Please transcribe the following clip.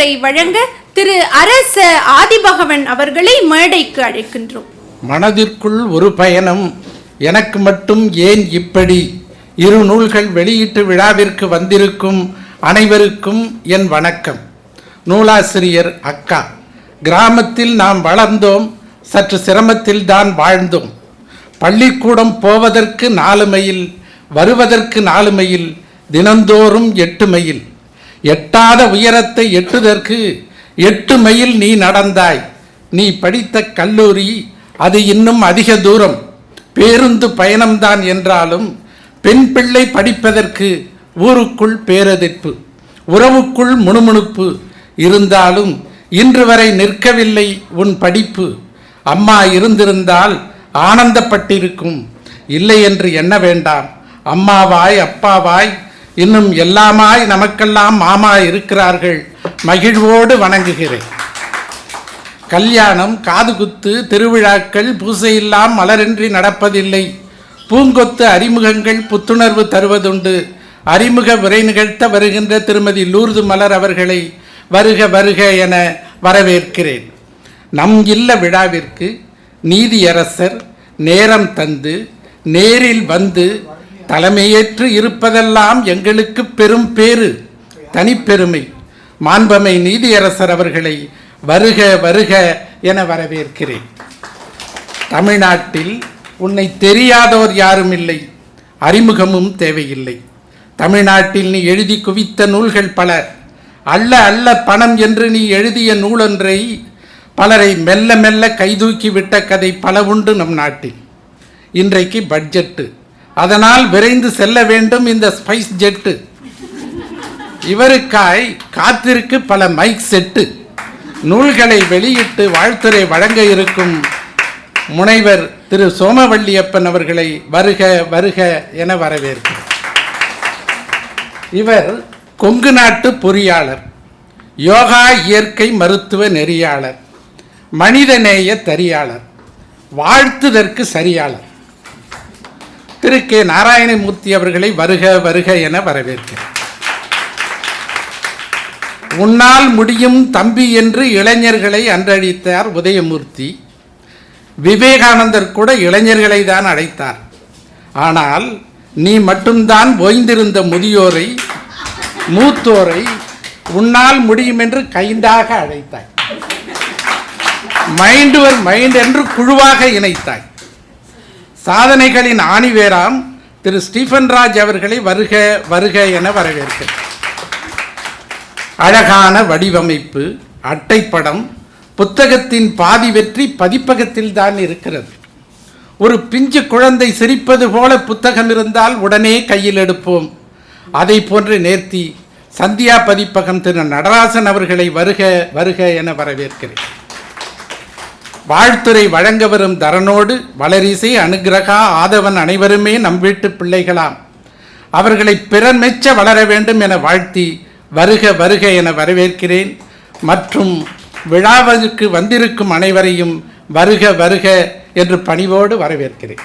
வாழ்த்துரை வழங்க திரு அரச ஆதிபகவன் அவர்களை மேடைக்கு அழைக்கின்றோம். மனதிற்குள் ஒரு பயணம், எனக்கு மட்டும் ஏன் இப்படி? இரு நூல்கள் வெளியீட்டு விழாவிற்கு வந்திருக்கும் அனைவருக்கும் என் வணக்கம். நூலாசிரியர் அக்கா. கிராமத்தில் நாம் வளர்ந்தோம், சற்று சிரமத்தில் தான் வாழ்ந்தோம். பள்ளிக்கூடம் போவதற்கு 4 மைல், வருவதற்கு 4 மைல், தினந்தோறும் 8 மைல். எட்டாத உயரத்தை எட்டுதற்கு 8 மைல் நீ நடந்தாய். நீ படித்த கல்லூரி அது இன்னும் அதிக தூரம், பேருந்து பயணம்தான் என்றாலும் பெண் பிள்ளை படிப்பதற்கு ஊருக்குள் பேரெதிர்ப்பு, உறவுக்குள் முணுமுணுப்பு இருந்தாலும் இன்று வரை நிற்கவில்லை உன் படிப்பு. அம்மா இருந்திருந்தால் ஆனந்தப்பட்டிருக்கும், இல்லை என்று எண்ண வேண்டாம். அம்மாவாய் அப்பாவாய் இன்னும் எல்லாமாய் நமக்கெல்லாம் மாமா இருக்கிறார்கள். மகிழ்வோடு வணங்குகிறேன். கல்யாணம், காதுகுத்து, திருவிழாக்கள், பூசையெல்லாம் மலரின்றி நடப்பதில்லை. பூங்கொத்து அறிமுகங்கள் புத்துணர்வு தருவதுண்டு. அறிமுக உரை நிகழ்த்த வருகின்ற திருமதி லூர்து மலர் அவர்களை வருக வருக என வரவேற்கிறேன். நம் இல்ல விழாவிற்கு நீதியரசர் நேரம் தந்து நேரில் வந்து தலைமையேற்று இருப்பதெல்லாம் எங்களுக்கு பெரும் பேறு, தனிப்பெருமை. மாண்பமை நீதியரசர் அவர்களை வருக வருக என வரவேற்கிறேன். தமிழ்நாட்டில் உன்னை தெரியாதோர் யாரும் இல்லை, அறிமுகமும் தேவையில்லை. தமிழ்நாட்டில் நீ எழுதி குவித்த நூல்கள் பல. அல்ல அல்ல பணம் என்று நீ எழுதிய நூலொன்றை பலரை மெல்ல மெல்ல கைதூக்கி விட்ட கதை பல உண்டு நம் நாட்டில். இன்றைக்கு பட்ஜெட்டு, அதனால் விரைந்து செல்ல வேண்டும் இந்த ஸ்பைஸ் ஜெட்டு. இவருக்காய் காத்திருக்கு பல மைக் செட்டு. நூல்களை வெளியிட்டு வாழ்த்துரை வழங்க இருக்கும் முனைவர் திரு சோமவள்ளியப்பன் அவர்களை வருக வருக என வரவேற்கிறேன். இவர் கொங்கு நாட்டு பொறியாளர், யோகா இயற்கை மருத்துவ நெறியாளர், மனிதநேய தரியாளர், வாழ்த்துதற்கு சரியாளர். திரு கே நாராயணமூர்த்தி அவர்களை வருக வருக என வரவேற்கிறேன். உன்னால் முடியும் தம்பி என்று இளைஞர்களை அன்றழித்தார் உதயமூர்த்தி. விவேகானந்தர் கூட இளைஞர்களை தான் அழைத்தார். ஆனால் நீ மட்டும்தான் ஓய்ந்திருந்த முதியோரை, மூத்தோரை உன்னால் முடியும் என்று கைண்டாக அழைத்தாய். மைண்ட் வர் மைண்ட் என்று குழுவாக இணைத்தாய். சாதனைகளின் ஆணிவேராம் திரு ஸ்டீஃபன் ராஜ் அவர்களை வருக வருக என வரவேற்கிறேன். அழகான வடிவமைப்பு, அட்டைப்படம், புத்தகத்தின் பாதி வெற்றி பதிப்பகத்தில் தான் இருக்கிறது. ஒரு பிஞ்சு குழந்தை சிரிப்பது போல புத்தகம் இருந்தால் உடனே கையில் எடுப்போம். அதை போன்று நேர்த்தி சந்தியா பதிப்பகம் திரு நடராசன் அவர்களை வருக வருக என வரவேற்கிறேன். வாழ்த்துரை வழங்க வரும் தரனோடு வளரிசை, அனுகிரகா, ஆதவன் அனைவருமே நம் வீட்டு பிள்ளைகளாம். அவர்களை பிறர் மெச்ச வளர வேண்டும் என வாழ்த்தி வருக வருக என வரவேற்கிறேன். மற்றும் விழாவிற்கு வந்திருக்கும் அனைவரையும் வருக வருக என்று பணிவோடு வரவேற்கிறேன்.